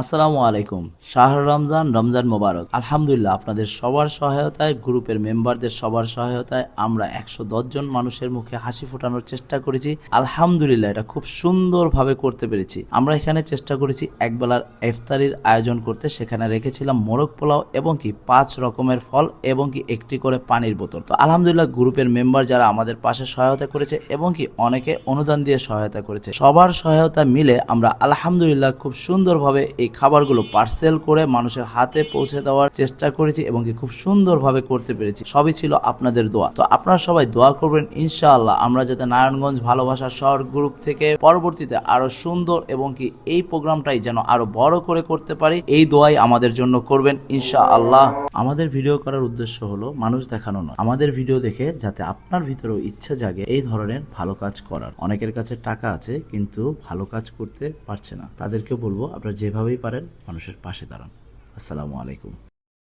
আসসালামু আলাইকুম। শাহর রমজান, রমজান মোবারক। আলহামদুলিল্লাহ, আপনাদের সবার সহায়তায়, গ্রুপের মেম্বারদের সবার সহায়তায় আমরা 110 জন মানুষের মুখে হাসি ফোটানোর চেষ্টা করেছি। আলহামদুলিল্লাহ, এটা খুব সুন্দরভাবে করতে পেরেছি। আমরা এখানে চেষ্টা করেছি একবেলার ইফতারির আয়োজন করতে। সেখানে রেখেছিলাম মোরগ পোলাও এবং কি 5 রকমের ফল এবং কি একটি করে পানির বোতল। তো আলহামদুলিল্লাহ, গ্রুপের মেম্বার যারা আমাদের পাশে সহায়তা করেছে এবং কি অনেকে অনুদান দিয়ে সহায়তা করেছে, সবার সহায়তা মিলে আমরা আলহামদুলিল্লাহ খুব সুন্দরভাবে এই খাবারগুলো পার্সেল করে মানুষের হাতে পৌঁছে দেওয়ার চেষ্টা করেছি এবং কি খুব সুন্দরভাবে করতে পেরেছি। সবই ছিল আপনাদের দোয়া। তো আপনারা সবাই দোয়া করবেন ইনশাআল্লাহ, আমরা যাতে নারায়ণগঞ্জ ভালোবাসা শহর গ্রুপ থেকে পরবর্তীতে আরো সুন্দর এবং কি এই প্রোগ্রামটাই যেন আরো বড় করে করতে পারি, এই দোয়াই আমাদের জন্য করবেন ইনশাআল্লাহ। আমাদের ভিডিও করার উদ্দেশ্য হলো মানুষ দেখানো নয়, আমাদের ভিডিও দেখে যাতে আপনার ভিতরেও ইচ্ছা জাগে এই ধরনের ভালো কাজ করার। অনেকের কাছে টাকা আছে কিন্তু ভালো কাজ করতে পারছে না, তাদেরকে বলবো আপনারা যেভাবেই পারেন মানুষের পাশে দাঁড়ান। আসসালামু আলাইকুম।